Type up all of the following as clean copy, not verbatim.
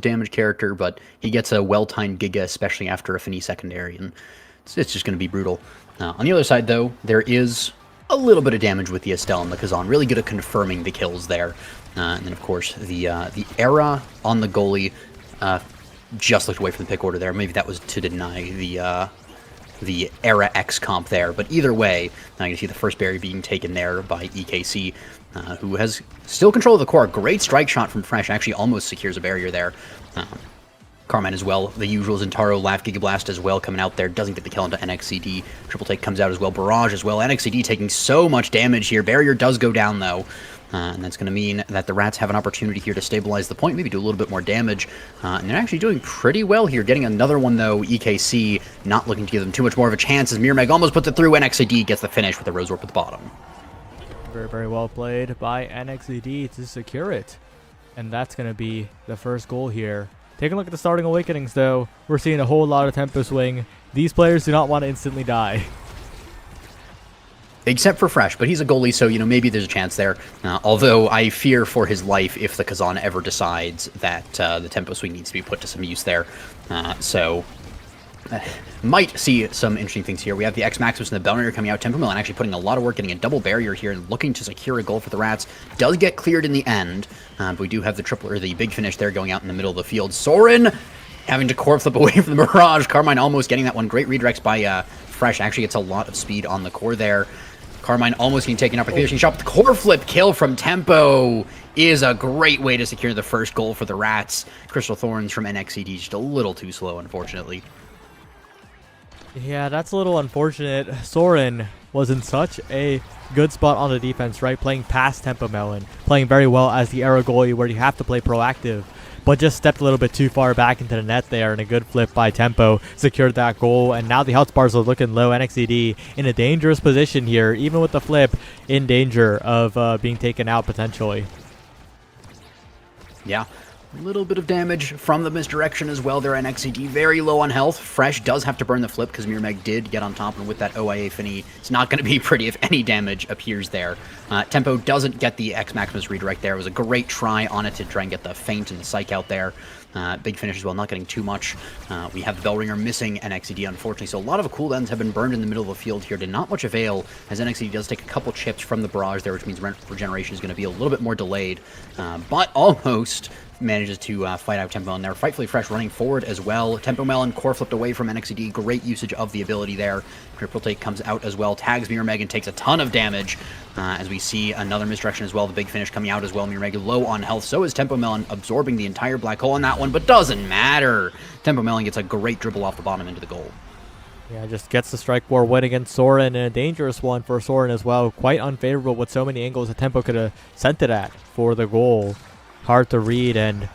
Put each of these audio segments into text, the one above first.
damage character, but he gets a well-timed Giga, especially after a Fini secondary, and it's just going to be brutal. On the other side, though, there is a little bit of damage with the Estelle and the Kazan. Really good at confirming the kills there. And then, of course, the Era on the goalie just looked away from the pick order there. Maybe that was to deny the Era X comp there. But either way, now you can see the first barrier being taken there by EKC, who has still control of the core. Great strike shot from Fresh. Actually almost secures a barrier there. Carmine as well. The usual Zentaro, Laugh, Giga Blast as well coming out there. Doesn't get the kill into NXCD. Triple Take comes out as well. Barrage as well. NXCD taking so much damage here. Barrier does go down though. And that's going to mean that the Rats have an opportunity here to stabilize the point, maybe do a little bit more damage. And they're actually doing pretty well here. Getting another one though. EKC not looking to give them too much more of a chance as Mirmeg almost puts it through. NXCD gets the finish with the Rose Warp at the bottom. Very, very well played by NXCD to secure it. And that's going to be the first goal here. Taking a look at the starting awakenings, though, we're seeing a whole lot of tempo swing. These players do not want to instantly die. Except for Fresh, but he's a goalie, so, maybe there's a chance there. Although I fear for his life if the Kazan ever decides that the tempo swing needs to be put to some use there. Might see some interesting things here. We have the X Maximus and the Bellringer coming out. Tempo Milan actually putting a lot of work, getting a double barrier here and looking to secure a goal for the Rats. Does get cleared in the end, but we do have the big finish there going out in the middle of the field. Soren having to core flip away from the Barrage. Carmine almost getting that one. Great redirects by Fresh. Actually gets a lot of speed on the core there. Carmine almost getting taken out by the finishing shot. The core flip kill from Tempo is a great way to secure the first goal for the Rats. Crystal Thorns from NXCD just a little too slow, unfortunately. Yeah, that's a little unfortunate. Soren was in such a good spot on the defense, right? Playing past Tempo Melon, playing very well as the Era goalie where you have to play proactive, but just stepped a little bit too far back into the net there, and a good flip by Tempo secured that goal. And now the health bars are looking low. NXCD in a dangerous position here, even with the flip, in danger of being taken out potentially. Yeah. A little bit of damage from the misdirection as well there. NXCD very low on health. Fresh does have to burn the flip because Mirmeg did get on top, and with that OIA Fini, it's not going to be pretty if any damage appears there. Tempo doesn't get the X Maximus redirect there. It was a great try on it to try and get the feint and the psych out there. Big finish as well, not getting too much. We have the Bellringer missing NXCD, unfortunately, so a lot of cooldowns have been burned in the middle of the field here to not much avail, as NXCD does take a couple chips from the Barrage there, which means regeneration is going to be a little bit more delayed, but almost manages to fight out Tempo Melon there. Frightfully Fresh running forward as well. Tempo Melon core flipped away from NXCD. Great usage of the ability there. Triple Take comes out as well. Tags Mirmeg and takes a ton of damage as we see another misdirection as well. The big finish coming out as well. Mirmeg low on health. So is Tempo Melon absorbing the entire black hole on that one, but doesn't matter. Tempo Melon gets a great dribble off the bottom into the goal. Yeah, just gets the strike war win against Soren, and a dangerous one for Soren as well. Quite unfavorable with so many angles that Tempo could have sent it at for the goal. Hard to read and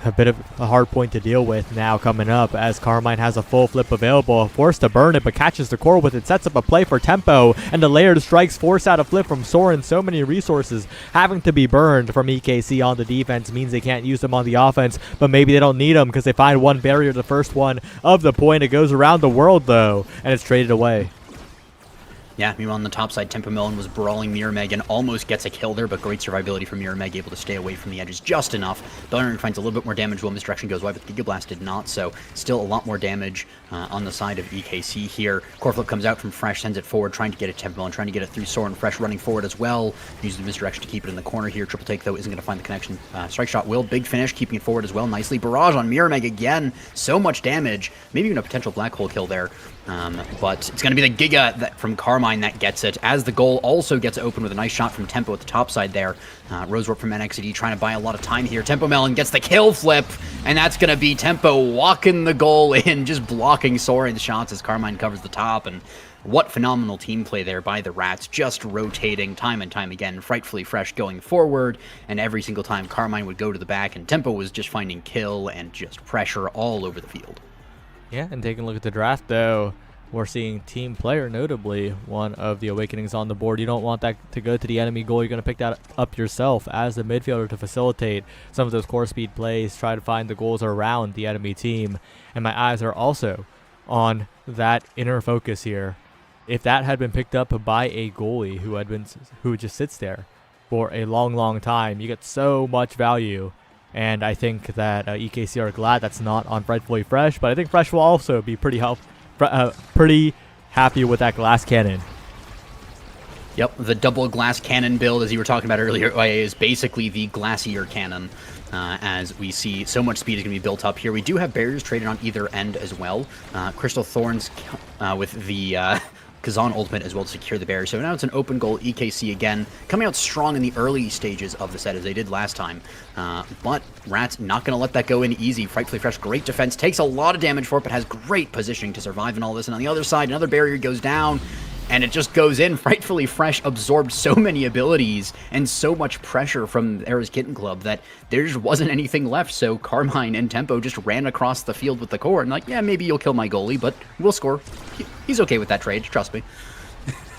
a bit of a hard point to deal with now coming up as Carmine has a full flip available, forced to burn it but catches the core with it, sets up a play for Tempo, and the layered strikes force out a flip from Soren. So many resources having to be burned from EKC on the defense means they can't use them on the offense, but maybe they don't need them because they find one barrier, the first one of the point. It goes around the world though, and it's traded away. Yeah, meanwhile on the top side, Tempo Melon was brawling Mirmeg and almost gets a kill there, but great survivability from Mirmeg, able to stay away from the edges just enough. Bellringer finds a little bit more damage while Misdirection goes wide, but the Giga Blast did not, so still a lot more damage on the side of EKC here. Core Flip comes out from Fresh, sends it forward, trying to get it Tempo Melon, trying to get it through Soren. Fresh running forward as well, using the Misdirection to keep it in the corner here. Triple Take, though, isn't going to find the connection. Strike Shot will. Big finish, keeping it forward as well nicely. Barrage on Mirmeg again. So much damage. Maybe even a potential black hole kill there. But it's going to be the Giga from Carmine that gets it, as the goal also gets open with a nice shot from Tempo at the top side there. Rose Warp from NXCD trying to buy a lot of time here. Tempo Melon gets the kill flip, and that's going to be Tempo walking the goal in, just blocking Soren's shots as Carmine covers the top. And what phenomenal team play there by the Rats, just rotating time and time again. Frightfully Fresh going forward, and every single time Carmine would go to the back, and Tempo was just finding kill and just pressure all over the field. Yeah, and taking a look at the draft, though, we're seeing team player, notably one of the awakenings on the board. You don't want that to go to the enemy goal. You're going to pick that up yourself as the midfielder to facilitate some of those core speed plays, try to find the goals around the enemy team. And my eyes are also on that inner focus here. If that had been picked up by a goalie who just sits there for a long, long time, you get so much value And I think that EKC are glad that's not on Frightfully Fresh, but I think Fresh will also be pretty happy with that glass cannon. Yep, the double glass cannon build, as you were talking about earlier, is basically the glacier cannon. As we see, so much speed is going to be built up here. We do have barriers traded on either end as well. Crystal Thorns with the Kazan ultimate as well to secure the barrier. So now it's an open goal. EKC again coming out strong in the early stages of the set as they did last time. But Rats not going to let that go in easy. Frightfully Fresh, great defense. Takes a lot of damage for it, but has great positioning to survive in all this. And on the other side, another barrier goes down. And it just goes in. Frightfully Fresh absorbed so many abilities and so much pressure from Era's Kitten Club that there just wasn't anything left. So Carmine and Tempo just ran across the field with the core and like, yeah, maybe you'll kill my goalie, but we'll score. He's okay with that trade, trust me.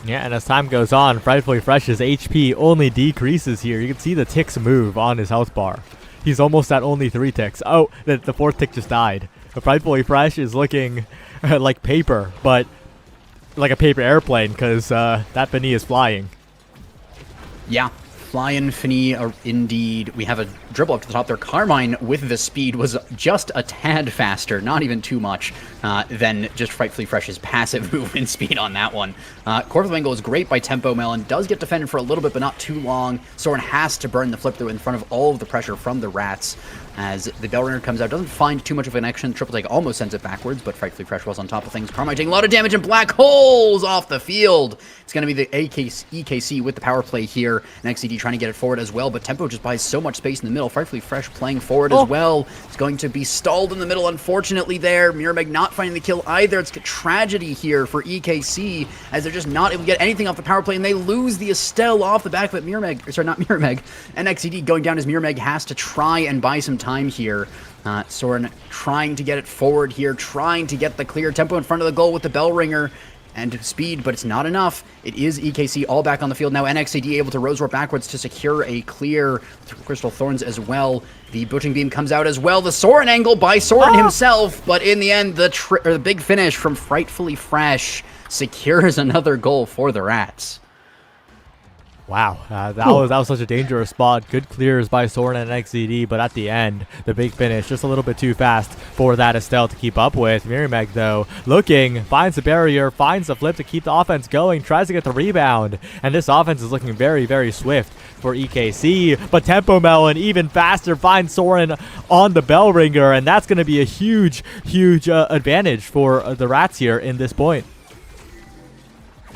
Yeah, and as time goes on, Frightfully Fresh's HP only decreases here. You can see the ticks move on his health bar. He's almost at only 3 ticks. Oh, the 4th tick just died. But Frightfully Fresh is looking like paper, but like a paper airplane, because that Fini is flying. Yeah, flying Fini, indeed. We have a dribble up to the top there. Carmine, with the speed, was just a tad faster, not even too much, than just Frightfully Fresh's passive movement speed on that one. Corvus Angle is great by Tempo Melon. Does get defended for a little bit, but not too long. Soren has to burn the flip through in front of all of the pressure from the Rats. As the Bell Ringer comes out, doesn't find too much of an connection. Triple Take almost sends it backwards, but Frightfully Fresh was on top of things. Carmine taking a lot of damage and black holes off the field. It's going to be the EKC with the power play here. And XCD trying to get it forward as well, but Tempo just buys so much space in the middle. Frightfully Fresh playing forward as well. It's going to be stalled in the middle, unfortunately, there. Mirrormeg not finding the kill either. It's a tragedy here for EKC, as they're just not able to get anything off the power play, and they lose the Estelle off the back of it. Mirrormeg, sorry, not Mirrormeg. And XCD going down as Mirrormeg has to try and buy some time here. Soren trying to get it forward here, trying to get the clear. Tempo in front of the goal with the Bell Ringer and speed, but it's not enough. It is EKC all back on the field now. NXAD able to Rose Roar backwards to secure a clear through Crystal Thorns as well. The Butching Beam comes out as well. The Soren angle by Soren himself, but in the end, the big finish from Frightfully Fresh secures another goal for the Rats. Wow, that was such a dangerous spot. Good clears by Soren and XZD, but at the end, the big finish just a little bit too fast for that Estelle to keep up with. Mirrormeg, though, looking, finds the barrier, finds the flip to keep the offense going, tries to get the rebound, and this offense is looking very, very swift for EKC, but Tempo Melon even faster finds Soren on the Bell Ringer, and that's going to be a huge, huge advantage for the Rats here in this point.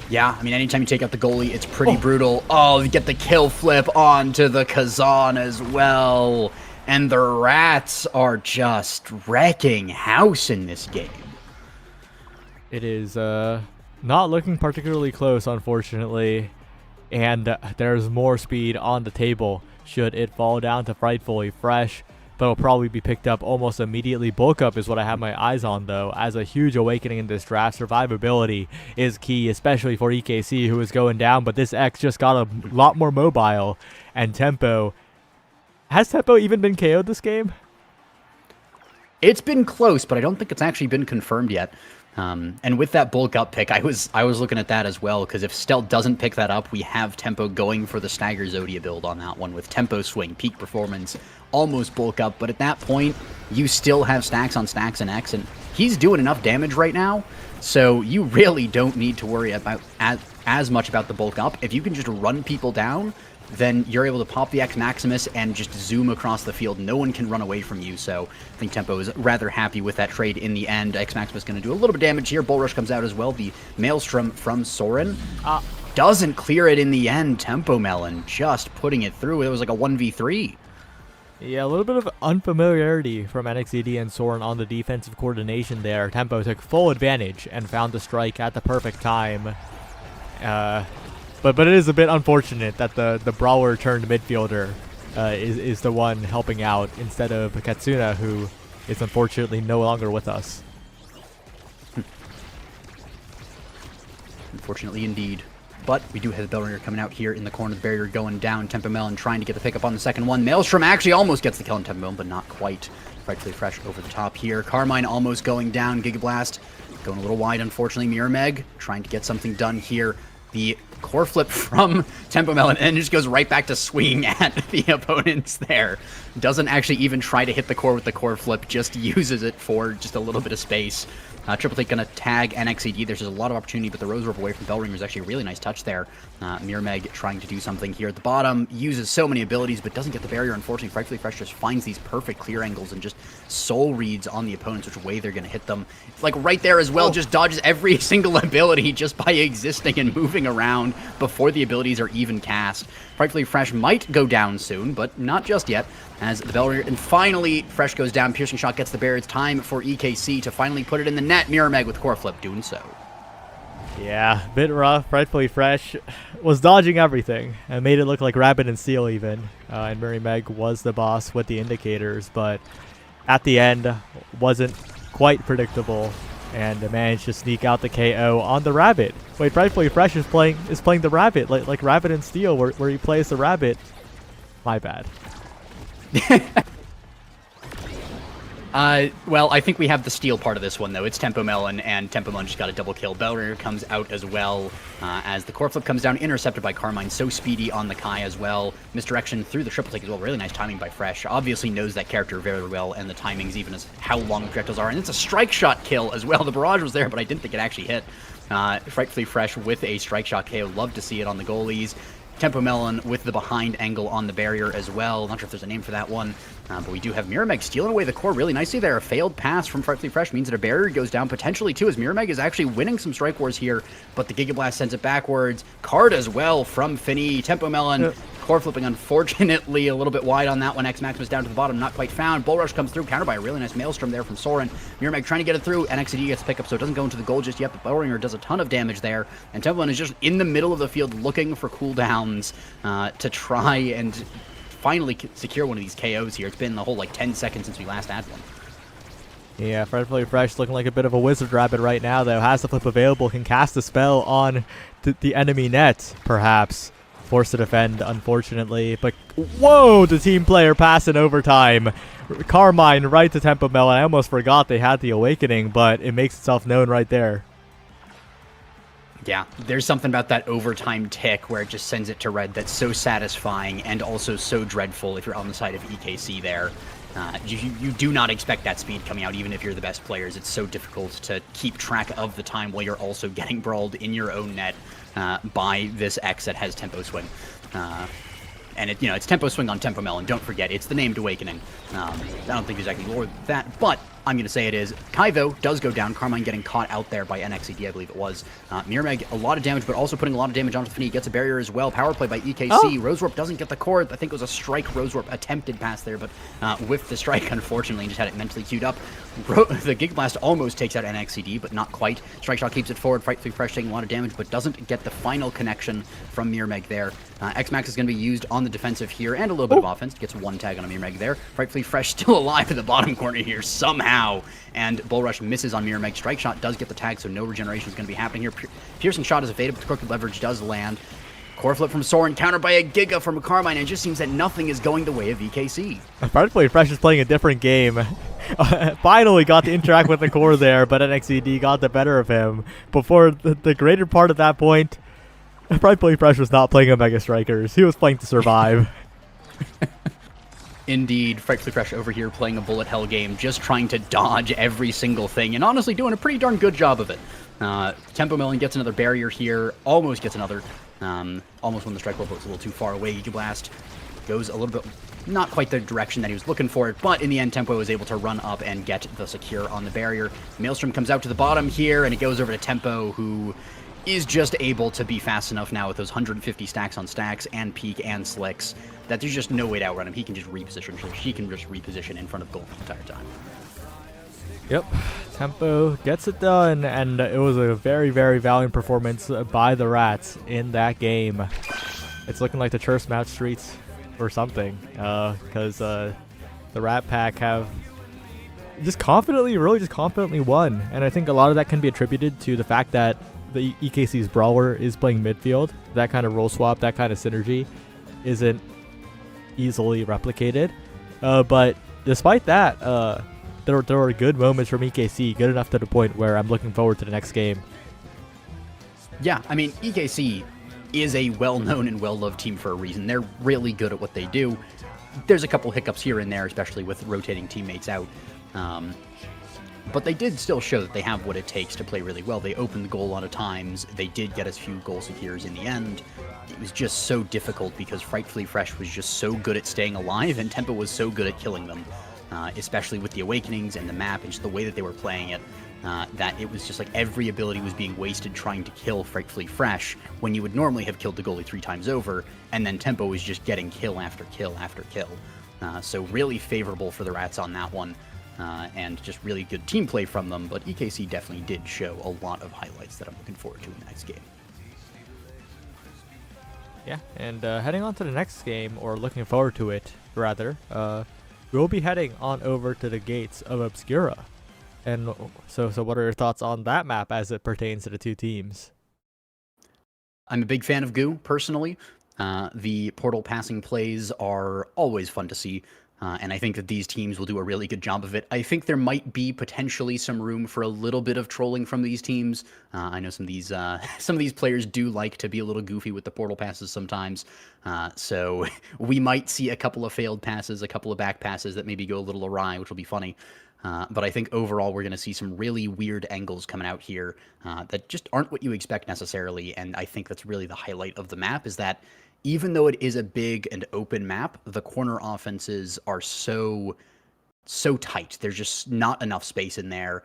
Yeah, I mean, anytime you take out the goalie, it's pretty brutal. Oh, you get the kill flip onto the Kazan as well. And the Rats are just wrecking house in this game. It is not looking particularly close, unfortunately. And there's more speed on the table should it fall down to Frightfully Fresh. But it'll probably be picked up almost immediately. Bulk up is what I have my eyes on, though, as a huge awakening in this draft. Survivability is key, especially for EKC, who is going down. But this X just got a lot more mobile. And Tempo. Has Tempo even been KO'd this game? It's been close, but I don't think it's actually been confirmed yet. And with that bulk up pick, I was looking at that as well, because if Stealth doesn't pick that up, we have Tempo going for the Stagger Zodia build on that one with Tempo Swing, Peak Performance, almost bulk up. But at that point, you still have stacks on stacks and X, and he's doing enough damage right now, so you really don't need to worry about as much about the bulk up. If you can just run people down, then you're able to pop the X Maximus and just zoom across the field. No one can run away from you, so I think Tempo is rather happy with that trade in the end. X Maximus going to do a little bit of damage here. Bull Rush comes out as well. The Maelstrom from Soren doesn't clear it in the end. Tempo Melon just putting it through. It was like a 1v3. Yeah, a little bit of unfamiliarity from NXED and Soren on the defensive coordination there. Tempo took full advantage and found the strike at the perfect time. But it is a bit unfortunate that the brawler turned midfielder is the one helping out instead of Katsuna, who is unfortunately no longer with us. Unfortunately indeed. But we do have the Bell Ringer coming out here in the corner of the barrier, going down. Tempo Melon trying to get the pickup on the second one. Maelstrom actually almost gets the kill on Tempo Melon, but not quite. Frightfully Fresh over the top here. Carmine almost going down. Gigablast going a little wide, unfortunately. Mirrormeg trying to get something done here. the core flip from Tempo Melon and just goes right back to swinging at the opponents there. Doesn't actually even try to hit the core with the core flip, just uses it for just a little bit of space. Triple Take going to tag NXED. There's just a lot of opportunity, but the Rose Warp away from Bellringer is actually a really nice touch there. Mirmeg trying to do something here at the bottom. Uses so many abilities, but doesn't get the barrier, unfortunately. Frightfully Fresh just finds these perfect clear angles and just soul reads on the opponents, which way they're going to hit them. It's like right there as well, just dodges every single ability just by existing and moving around before the abilities are even cast. Frightfully Fresh might go down soon, but not just yet, as the Bellringer, and finally Fresh goes down. Piercing Shot gets the barrier. It's time for EKC to finally put it in the net. Mirmeg with core flip doing so. Yeah, bit rough. Frightfully Fresh was dodging everything and made it look like Rabbit and Steel even. And Mirmeg was the boss with the indicators, but at the end wasn't quite predictable and managed to sneak out the KO on the Rabbit. Wait, Frightfully Fresh is playing the Rabbit like Rabbit and Steel, where he plays the Rabbit. My bad. Well, I think we have the steal part of this one, though. It's Tempo Melon, and Tempo Melon just got a double kill. Bellringer comes out as well, as the core flip comes down, intercepted by Carmine. So speedy on the Kai as well. Misdirection through the triple take as well. Really nice timing by Fresh. Obviously knows that character very well, and the timings, even as how long the projectiles are. And it's a strike shot kill as well. The barrage was there, but I didn't think it actually hit. Frightfully Fresh with a strike shot KO. Love to see it on the goalies. Tempo Melon with the behind angle on the barrier as well. Not sure if there's a name for that one, but we do have Mirmeg stealing away the core really nicely there. A failed pass from Frightfully Fresh means that a barrier goes down potentially too, as Mirmeg is actually winning some strike wars here, but the Giga Blast sends it backwards. Card as well from Finny. Tempo Melon core flipping, unfortunately, a little bit wide on that one. X-Max was down to the bottom, not quite found. Bull Rush comes through, countered by a really nice Maelstrom there from Soren. Mirmeg trying to get it through, and NXED gets the pickup, so it doesn't go into the goal just yet, but Bellringer does a ton of damage there, and Tempo Melon is just in the middle of the field looking for cooldowns to try and finally secure one of these KOs here. It's been the whole, 10 seconds since we last had one. Yeah, Frightfully Fresh looking like a bit of a wizard rabbit right now, though. Has the flip available, can cast a spell on the enemy net, perhaps. Forced to defend, unfortunately. But, whoa, the team player pass in overtime. Carmine right to Tempo Melon. I almost forgot they had the awakening, but it makes itself known right there. Yeah, there's something about that overtime tick where it just sends it to red that's so satisfying and also so dreadful if you're on the side of EKC there. You do not expect that speed coming out, even if you're the best players. It's so difficult to keep track of the time while you're also getting brawled in your own net by this X that has Tempo Swing. And it's Tempo Swing on Tempo Melon. Don't forget, it's the named Awakening. I don't think there's actually more than that, but I'm going to say it is. Kai, though, does go down. Carmine getting caught out there by NXED, I believe it was. Mirmeg, a lot of damage, but also putting a lot of damage onto the Finny. Gets a barrier as well. Power play by EKC. Oh. Rose Warp doesn't get the core. I think it was a strike Rose Warp attempted pass there, but whiffed the strike, unfortunately, and just had it mentally queued up. The Giga Blast almost takes out NXED, but not quite. Strike Shot keeps it forward. Frightfully Fresh taking a lot of damage, but doesn't get the final connection from Mirmeg there. X-Max is going to be used on the defensive here, and a little bit of offense. Gets one tag on a Mirmeg there. Frightfully Fresh still alive in the bottom corner here somehow, and Bull Rush misses on Mirmeg. Strike Shot does get the tag, so no regeneration is going to be happening here. Piercing Shot is evaded, but the Crooked Leverage does land. Core flip from Soren, countered by a Giga from Carmine, and it just seems that nothing is going the way of EKC. Frightfully Fresh is playing a different game. Finally got to interact with the core there, but NXED got the better of him. Before the greater part of that point, Frightfully Fresh was not playing a Mega Strikers. He was playing to survive. Indeed, Frightfully Fresh over here playing a bullet hell game, just trying to dodge every single thing, and honestly doing a pretty darn good job of it. Tempo Melon gets another barrier here, almost gets another, almost when the strike roll was a little too far away. Giga Blast goes a little bit, not quite the direction that he was looking for it, but in the end, Tempo was able to run up and get the secure on the barrier. Maelstrom comes out to the bottom here, and it goes over to Tempo, who is just able to be fast enough now with those 150 stacks on stacks and peak and slicks that there's just no way to outrun him. He can just reposition, so she can just reposition in front of goal the entire time. Yep, Tempo gets it done, and it was a very, very valiant performance by the Rats in that game. It's looking like the Church Match Streets or something, because the Rat Pack have just confidently won, and I think a lot of that can be attributed to the fact that the EKC's brawler is playing midfield. That kind of role swap, that kind of synergy isn't easily replicated. But despite that, there were good moments from EKC, good enough to the point where I'm looking forward to the next game. Yeah, I mean, EKC is a well-known and well-loved team for a reason. They're really good at what they do. There's a couple hiccups here and there, especially with rotating teammates out. But they did still show that they have what it takes to play really well. They opened the goal a lot of times. They did get us a few goal secures in the end. It was just so difficult because Frightfully Fresh was just so good at staying alive, and Tempo was so good at killing them, especially with the Awakenings and the map and just the way that they were playing it, that it was just like every ability was being wasted trying to kill Frightfully Fresh when you would normally have killed the goalie 3 times over, and then Tempo was just getting kill after kill after kill. So really favorable for the Rats on that one. And just really good team play from them, but EKC definitely did show a lot of highlights that I'm looking forward to in the next game. Yeah, and heading on to the next game, or looking forward to it, rather, we'll be heading on over to the gates of Obscura. And so what are your thoughts on that map as it pertains to the two teams? I'm a big fan of Goo, personally. The portal passing plays are always fun to see. And I think that these teams will do a really good job of it. I think there might be potentially some room for a little bit of trolling from these teams. I know some of these players do like to be a little goofy with the portal passes sometimes. So we might see a couple of failed passes, a couple of back passes that maybe go a little awry, which will be funny. But I think overall we're going to see some really weird angles coming out here that just aren't what you expect necessarily. And I think that's really the highlight of the map, is that even though it is a big and open map, the corner offenses are so tight. There's just not enough space in there.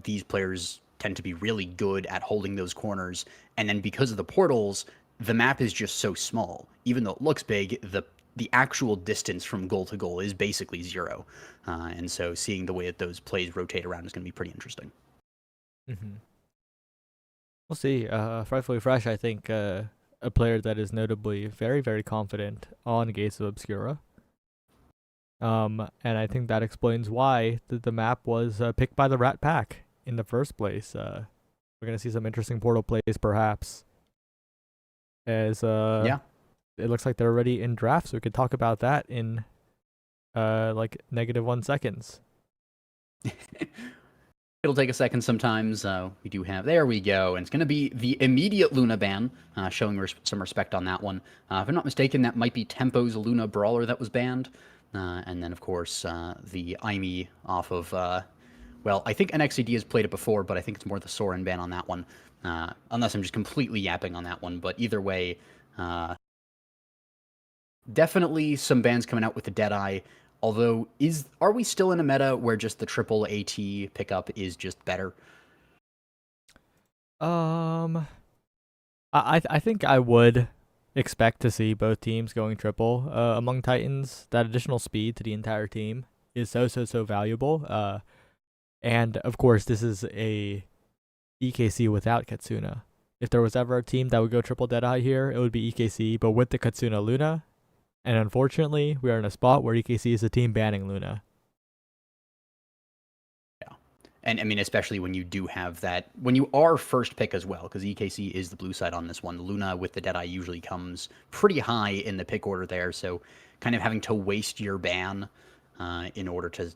These players tend to be really good at holding those corners. And then because of the portals, the map is just so small. Even though it looks big, the actual distance from goal to goal is basically 0. And so seeing the way that those plays rotate around is going to be pretty interesting. Mm-hmm. We'll see. Frightfully Fresh, I think, a player that is notably very, very confident on Gates of Obscura. And I think that explains why the map was picked by the Rat Pack in the first place. We're going to see some interesting portal plays, perhaps. As Yeah. It looks like they're already in draft, so we could talk about that in like -1 seconds. It'll take a second sometimes. We do have... There we go. And it's going to be the immediate Luna ban, showing some respect on that one. If I'm not mistaken, that might be Tempo's Luna Brawler that was banned. And then, of course, the Aimee off of... well, I think NXCD has played it before, but I think it's more the Soren ban on that one. Unless I'm just completely yapping on that one. But either way, definitely some bans coming out with the Deadeye. Although, are we still in a meta where just the triple AT pickup is just better? I think I would expect to see both teams going triple. Among Titans, that additional speed to the entire team is so valuable. And of course, this is a EKC without Katsuna. If there was ever a team that would go triple Deadeye here, it would be EKC, but with the Katsuna Luna. And unfortunately, we are in a spot where EKC is a team banning Luna. Yeah. And I mean, especially when you do have that, when you are first pick as well, because EKC is the blue side on this one. Luna with the Deadeye usually comes pretty high in the pick order there, so kind of having to waste your ban in order to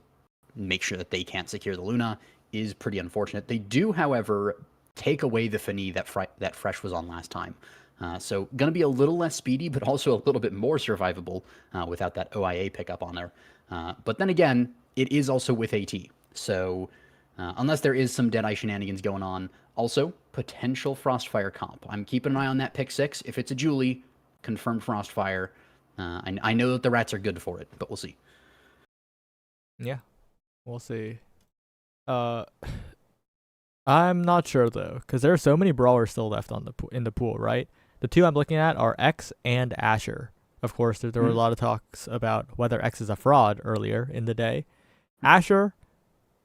make sure that they can't secure the Luna is pretty unfortunate. They do, however, take away the Fini that Fresh was on last time. So going to be a little less speedy, but also a little bit more survivable without that OIA pickup on there. But then again, it is also with AT. So unless there is some Deadeye shenanigans going on, also potential Frostfire comp. I'm keeping an eye on that pick 6. If it's a Julie, confirmed Frostfire. I know that the Rats are good for it, but we'll see. Yeah, we'll see. I'm not sure though, because there are so many brawlers still left in the pool, right? The two I'm looking at are X and Asher. Of course, there were a lot of talks about whether X is a fraud earlier in the day. Asher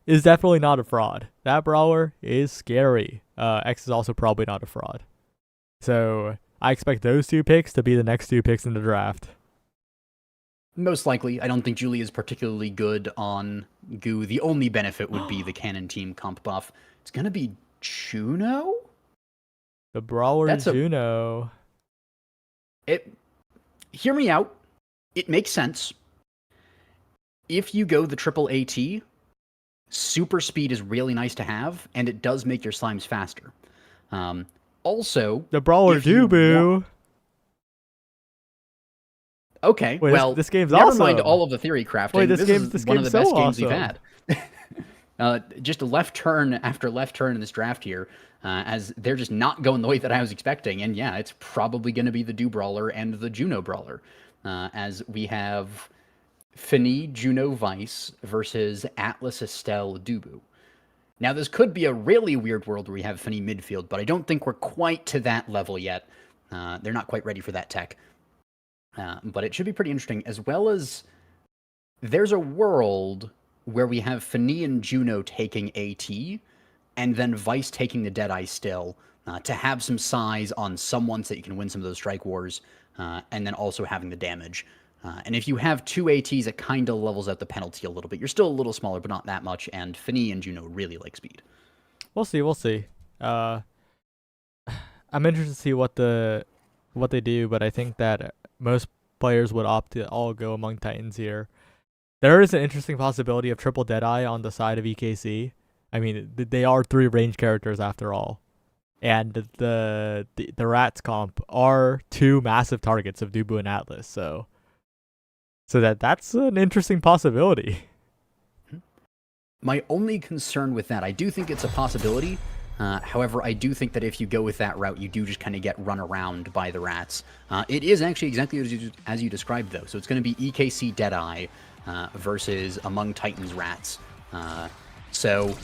is definitely not a fraud. That brawler is scary. X is also probably not a fraud. So I expect those 2 picks to be the next 2 picks in the draft. Most likely. I don't think Julie is particularly good on Goo. The only benefit would be the Cannon Team comp buff. It's going to be Juno? The brawler Juno. Hear me out. It makes sense. If you go the triple AT, super speed is really nice to have, and it does make your slimes faster. Also, The brawler if you Dubu. Okay, Wait, well, this game's never awesome. mind all of the theory crafting. Wait, this is this one of the game's best so games we've awesome. had. Just a left turn after left turn in this draft here, as they're just not going the way that I was expecting. And yeah, it's probably going to be the Do Brawler and the Juno Brawler, as we have Fini Juno Vice versus Atlas Estelle Dubu. Now, this could be a really weird world where we have Fini midfield, but I don't think we're quite to that level yet. They're not quite ready for that tech. But it should be pretty interesting, as well as there's a world where we have Fini and Juno taking AT, and then Vice taking the Deadeye still, to have some size on someone so that you can win some of those strike wars, and then also having the damage. And if you have two ATs, it kind of levels out the penalty a little bit. You're still a little smaller, but not that much, and Fini and Juno really like speed. We'll see. I'm interested to see what they do, but I think that most players would opt to all go among Titans here. There is an interesting possibility of triple Deadeye on the side of EKC. I mean, they are 3 range characters after all. And the Rats comp are 2 massive targets of Dubu and Atlas, so that's an interesting possibility. My only concern with that, I do think it's a possibility. However, I do think that if you go with that route, you do just kind of get run around by the Rats. It is actually exactly as you described, though. So it's going to be EKC Deadeye versus Among Titans Rats. So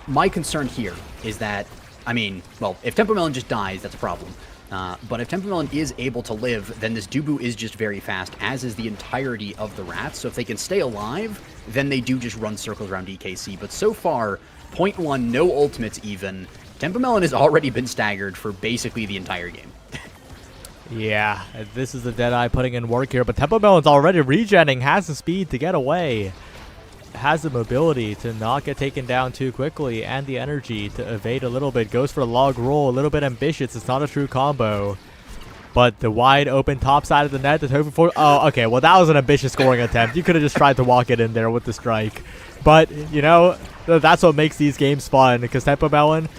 my concern here is that, I mean, well, if Tempo Melon just dies, that's a problem. But if Tempo Melon is able to live, then this Dubu is just very fast, as is the entirety of the Rats. So if they can stay alive, then they do just run circles around EKC. But so far, 0.1, no ultimates even. Tempo Melon has already been staggered for basically the entire game. Yeah, this is the Deadeye putting in work here, but Tempo Melon's already regenning, has the speed to get away. Has the mobility to not get taken down too quickly, and the energy to evade a little bit. Goes for a log roll, a little bit ambitious. It's not a true combo. But the wide open top side of the net, the Tofu for. Oh, okay. Well, that was an ambitious scoring attempt. You could have just tried to walk it in there with the strike. But, you know, that's what makes these games fun, because Tempo Melon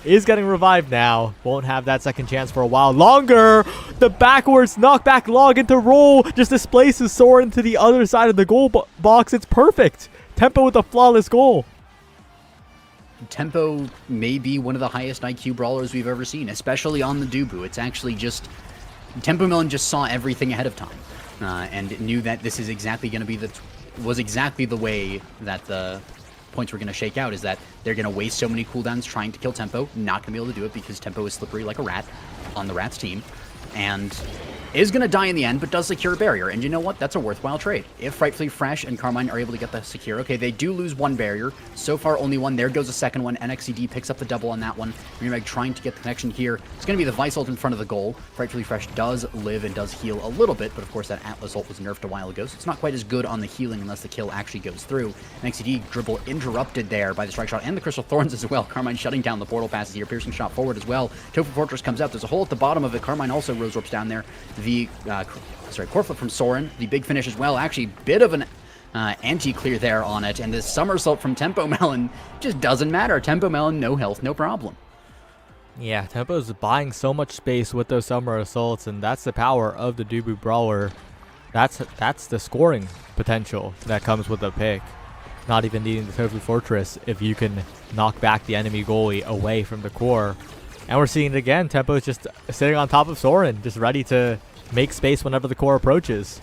is getting revived now. Won't have that second chance for a while longer. The backwards knockback log into roll just displaces Soren to the other side of the goal box. It's perfect. Tempo with a flawless goal. Tempo may be one of the highest IQ brawlers we've ever seen, especially on the Dubu. It's actually just... Tempo Melon just saw everything ahead of time, and knew that this is exactly going to be was exactly the way that the points were going to shake out, is that they're going to waste so many cooldowns trying to kill Tempo. Not going to be able to do it because Tempo is slippery like a rat on the Rats team, and is going to die in the end, but does secure a barrier. And you know what? That's a worthwhile trade. If Rightfully Fresh and Carmine are able to get the secure, okay, they do lose one barrier. So far, only one. There goes a second one. NXCD picks up the double on that one. Remeg trying to get the connection here. It's going to be the Vice ult in front of the goal. Rightfully Fresh does live and does heal a little bit, but of course that Atlas ult was nerfed a while ago, so it's not quite as good on the healing unless the kill actually goes through. NXCD dribble interrupted there by the strike shot and the Crystal Thorns as well. Carmine shutting down the portal passes here. Piercing shot forward as well. Tofu Fortress comes out. There's a hole at the bottom of it. Carmine also rose ropes down there. The core flip from Soren, the big finish as well. Actually, bit of an anti-clear there on it, and this somersault from Tempo Melon just doesn't matter. Tempo Melon, no health, no problem. Yeah, Tempo's buying so much space with those summer assaults, and that's the power of the Dubu Brawler. That's the scoring potential that comes with the pick. Not even needing the Tofu Fortress if you can knock back the enemy goalie away from the core. And we're seeing it again. Tempo's just sitting on top of Soren, just ready to make space whenever the core approaches.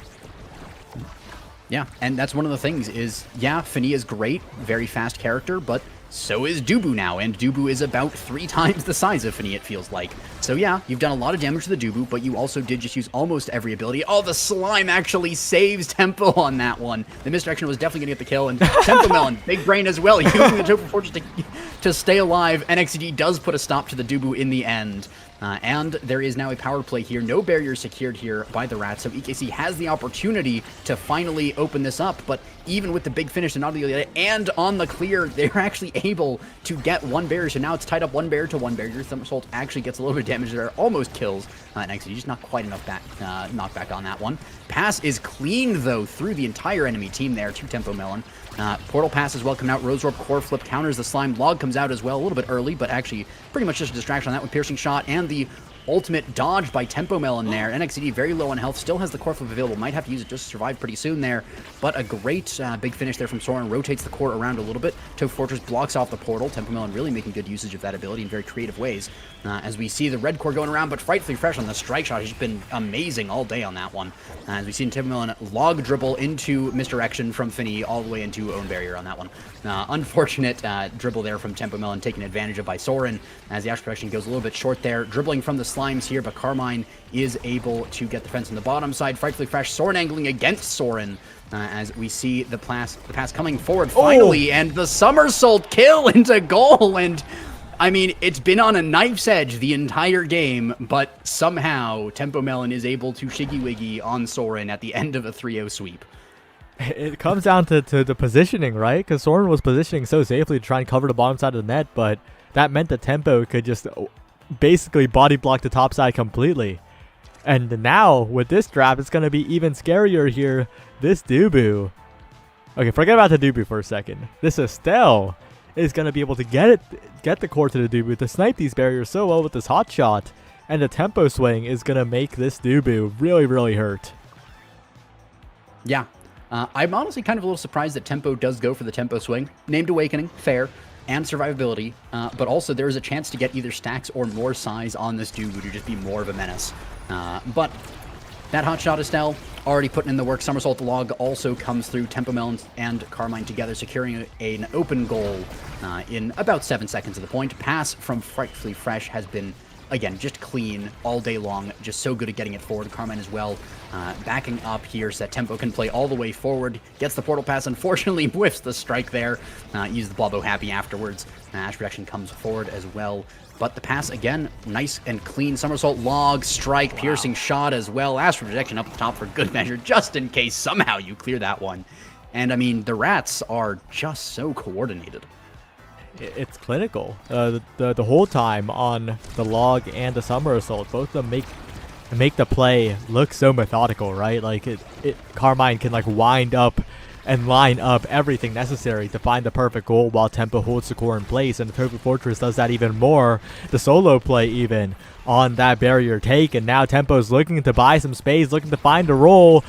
Yeah, and that's one of the things is, yeah, Fini is great, very fast character, but so is Dubu now, and Dubu is about 3 times the size of Fini, it feels like. So yeah, you've done a lot of damage to the Dubu, but you also did just use almost every ability. Oh, the slime actually saves Tempo on that one. The misdirection was definitely going to get the kill, and Tempo Melon, big brain as well, using the Tofu Fortress to stay alive. NXD does put a stop to the Dubu in the end. And there is now a power play here. No barrier secured here by the Rats, so EKC has the opportunity to finally open this up, but even with the big finish and and on the clear, they're actually able to get one barrier, so now it's tied up one barrier to one barrier. Somersault actually gets a little bit of damage there, almost kills NXT, just not quite enough knockback on that one. Pass is cleaned, though, through the entire enemy team there to Tempo Melon. Portal pass as well coming out. Rose Orb core flip counters the slime. Log comes out as well, a little bit early, but actually pretty much just a distraction on that one. Piercing shot and the ultimate dodge by Tempo Melon there. NXT very low on health, still has the core flip available. Might have to use it just to survive pretty soon there, but a great big finish there from Soren. Rotates the core around a little bit. Toe Fortress blocks off the portal. Tempo Melon really making good usage of that ability in very creative ways. As we see the red core going around, but Frightfully Fresh on the strike shot. He's been amazing all day on that one. As we see Tempo Melon log dribble into misdirection from Finny all the way into own barrier on that one. Unfortunate dribble there from Tempo Melon, taken advantage of by Soren, as the Ash Protection goes a little bit short there. Dribbling from the slimes here, but Carmine is able to get the fence on the bottom side. Frightfully Fresh, Soren angling against Soren, as we see the pass coming forward finally, and the somersault kill into goal. And I mean, it's been on a knife's edge the entire game, but somehow Tempo Melon is able to shiggy wiggy on Soren at the end of a 3-0 sweep. It comes down to the positioning, right? Because Soren was positioning so safely to try and cover the bottom side of the net, but that meant that Tempo could just basically body block the top side completely. And now, with this draft, it's going to be even scarier here. This Dubu. Okay, forget about the Dubu for a second. This Estelle is going to be able to get the core to the Dubu to snipe these barriers so well with this hot shot. And the tempo swing is going to make this Dubu really, really hurt. Yeah. I'm honestly kind of a little surprised that Tempo does go for the tempo swing. Named Awakening, fair, and survivability, but also there is a chance to get either stacks or more size on this Dubu to just be more of a menace. But that hot shot Estelle already putting in the work. Somersault log also comes through. Tempo Melon and Carmine together securing an open goal in about 7 seconds of the point. Pass from Frightfully Fresh has been, again, just clean all day long. Just so good at getting it forward. Carmine as well backing up here so that Tempo can play all the way forward. Gets the portal pass. Unfortunately, whiffs the strike there. Uses the Blobbo happy afterwards. Ash Protection comes forward as well. But the pass, again, nice and clean. Somersault log, strike, piercing shot as well. Ash Protection up the top for good measure, just in case somehow you clear that one. And, I mean, the Rats are just so coordinated. It's clinical. The whole time on the log and the somersault, both of them make the play look so methodical, right? Like Carmine can like wind up and line up everything necessary to find the perfect goal while Tempo holds the core in place, and the Trophy Fortress does that even more. The solo play even on that barrier take, and now Tempo's looking to buy some space, looking to find a roll.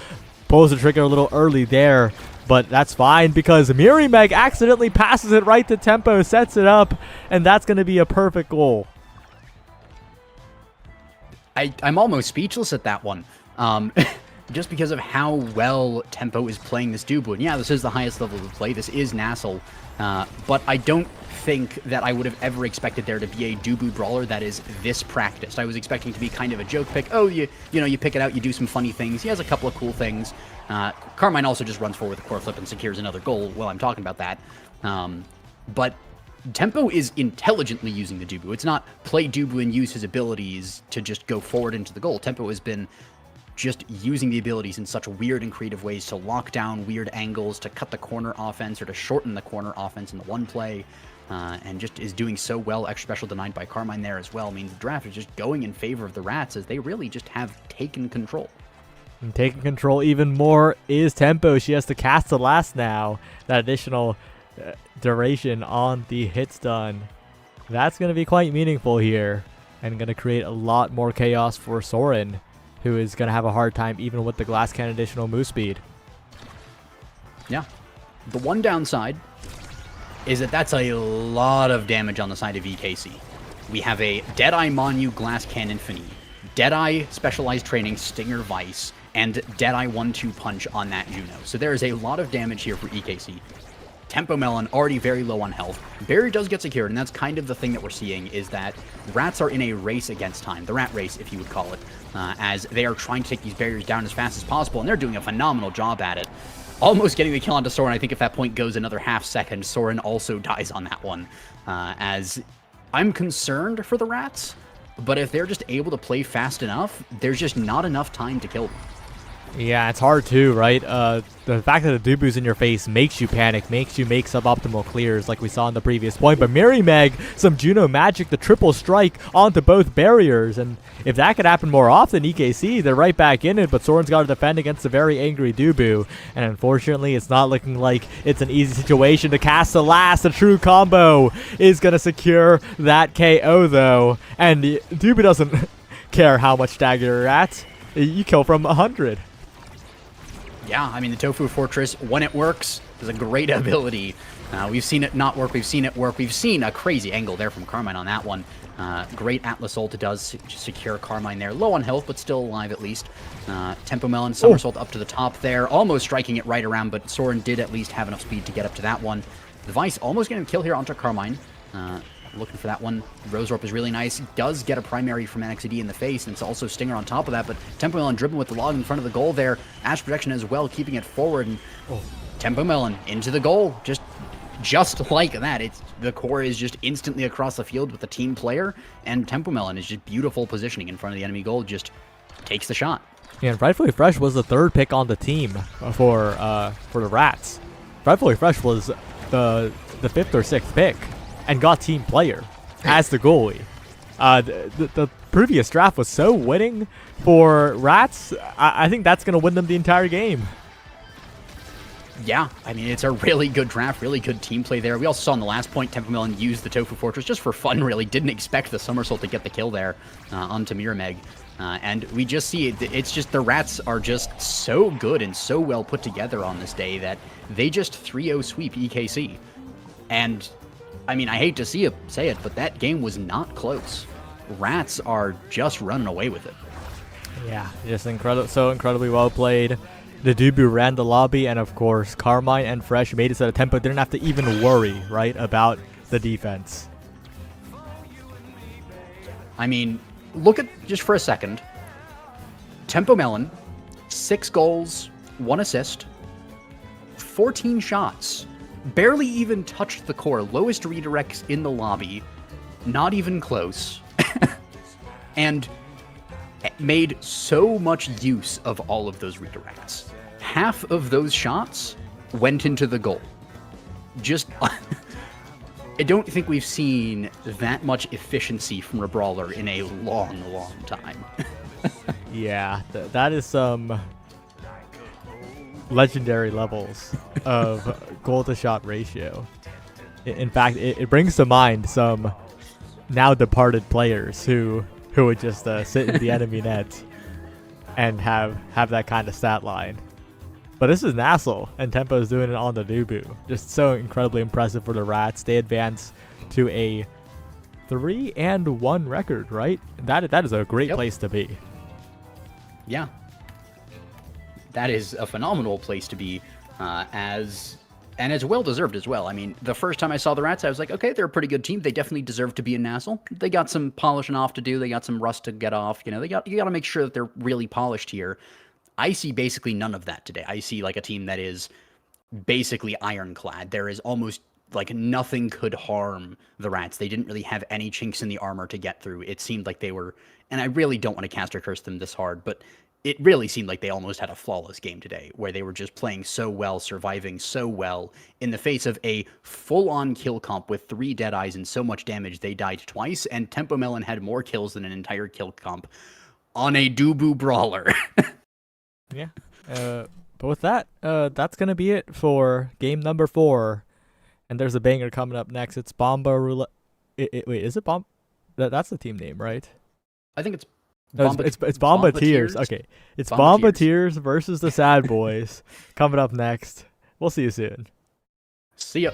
Pulls the trigger a little early there, but that's fine because Miri Meg accidentally passes it right to Tempo, sets it up, and that's going to be a perfect goal. I'm almost speechless at that one. Just because of how well Tempo is playing this Dubu. And yeah, this is the highest level of play. This is NASL. But I don't think that I would have ever expected there to be a Dubu brawler that is this practiced. I was expecting to be kind of a joke pick. Oh, you know, you pick it out, you do some funny things. He has a couple of cool things. Carmine also just runs forward with a core flip and secures another goal while I'm talking about that. But Tempo is intelligently using the Dubu. It's not play Dubu and use his abilities to just go forward into the goal. Tempo has been just using the abilities in such weird and creative ways to lock down weird angles, to cut the corner offense, or to shorten the corner offense in the one play, and just is doing so well. Extra special denied by Carmine there as well. I mean, the draft is just going in favor of the Rats as they really just have taken control. And taking control even more is Tempo. She has to cast the last now. That additional duration on the hit stun. That's going to be quite meaningful here and going to create a lot more chaos for Soren, who is going to have a hard time even with the glass cannon additional move speed. Yeah. The one downside is that that's a lot of damage on the side of EKC. We have a Deadeye Monu Glass Cannon Fini, Deadeye Specialized Training Stinger Vice, and Deadeye 1-2 Punch on that Juno. So there is a lot of damage here for EKC. Tempo Melon already very low on health. Barrier does get secured, and that's kind of the thing that we're seeing, is that Rats are in a race against time. The Rat race, if you would call it, as they are trying to take these barriers down as fast as possible, and they're doing a phenomenal job at it. Almost getting the kill onto Soren. I think if that point goes another half second, Soren also dies on that one. As I'm concerned for the Rats, but if they're just able to play fast enough, there's just not enough time to kill them. Yeah, it's hard too, right? The fact that the Dubu's in your face makes you panic, makes you make suboptimal clears like we saw in the previous point. But Meg, some Juno magic, the triple strike onto both barriers. And if that could happen more often, EKC, they're right back in it. But Soren's got to defend against a very angry Dubu. And unfortunately, it's not looking like it's an easy situation to cast the last. A true combo is going to secure that KO though. And Dubu doesn't care how much stagger you're at. You kill from 100. Yeah, I mean, the Tofu Fortress, when it works, is a great ability. We've seen it not work. We've seen it work. We've seen a crazy angle there from Carmine on that one. Great Atlas ult. It does secure Carmine there. Low on health, but still alive at least. Tempo Melon, somersault up to the top there. Almost striking it right around, but Soren did at least have enough speed to get up to that one. The Vice almost getting a kill here onto Carmine. Looking for that one. Rose Orb is really nice. Does get a primary from NXD in the face, and it's also Stinger on top of that, but Tempo Melon dribbling with the log in front of the goal there. Ash protection as well, keeping it forward, and Tempo Melon into the goal. Just like that. The core is just instantly across the field with the team player, and Tempo Melon is just beautiful positioning in front of the enemy goal, just takes the shot. Yeah, and Rightfully Fresh was the third pick on the team for the Rats. Rightfully Fresh was the 5th or 6th pick and got team player as the goalie. The previous draft was so winning for Rats. I think that's going to win them the entire game. Yeah, I mean, it's a really good draft, really good team play there. We also saw in the last point, Tempo Melon used the Tofu Fortress just for fun, really. Didn't expect the somersault to get the kill there onto Meg. And we just see it's just the Rats are just so good and so well put together on this day that they just 3-0 sweep EKC. And I mean, I hate to say it, but that game was not close. Rats are just running away with it. Yeah, just so incredibly well played. The Dubu ran the lobby, and of course, Carmine and Fresh made it so that Tempo didn't have to even worry, right, about the defense. I mean, look at, just for a second, Tempo Melon, 6 goals, 1 assist, 14 shots. Barely even touched the core. Lowest redirects in the lobby. Not even close. And made so much use of all of those redirects. Half of those shots went into the goal. Just... I don't think we've seen that much efficiency from a brawler in a long, long time. Yeah, that is some... legendary levels of goal to shot ratio. In fact, it brings to mind some now departed players who would just sit in the enemy net and have that kind of stat line. But this is NASL, and Tempo is doing it on the Dubu. Just so incredibly impressive for the Rats. They advance to a 3-1 record, right? That is a great place to be. Yeah. That is a phenomenal place to be, and it's well-deserved as well. I mean, the first time I saw the Rats, I was like, okay, they're a pretty good team. They definitely deserve to be in NASL. They got some polishing off to do. They got some rust to get off. You know, you got to make sure that they're really polished here. I see basically none of that today. I see like a team that is basically ironclad. There is almost like nothing could harm the Rats. They didn't really have any chinks in the armor to get through. It seemed like they were, and I really don't want to caster curse them this hard, but it really seemed like they almost had a flawless game today, where they were just playing so well, surviving so well, in the face of a full-on kill comp with 3 Deadeyes and so much damage they died twice, and Tempo Melon had more kills than an entire kill comp on a Dubu brawler. Yeah. But with that, that's going to be it for game number 4. And there's a banger coming up next. It's Bomba Roulette. Wait, is it Bomb? That's the team name, right? I think it's... It's Bombardiers. Okay. It's Bombardiers versus the Sad Boys. Coming up next. We'll see you soon. See ya.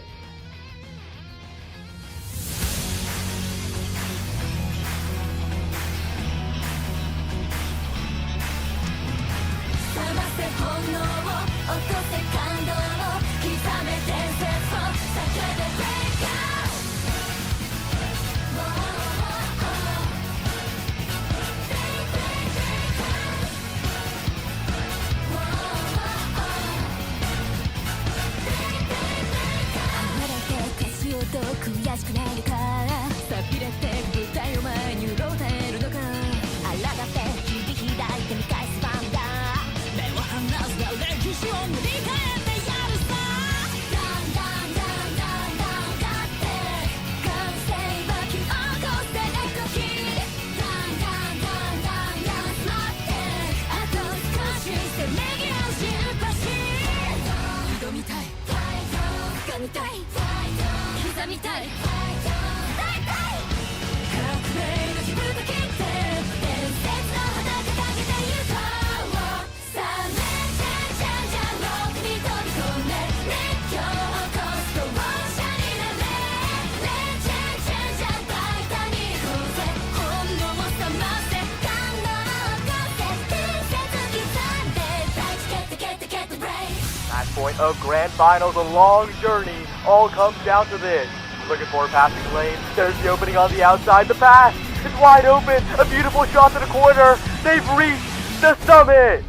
Match point of Grand Finals, a long journey, all comes down to this. Looking for a passing lane, there's the opening on the outside, the pass is wide open, a beautiful shot to the corner, they've reached the summit!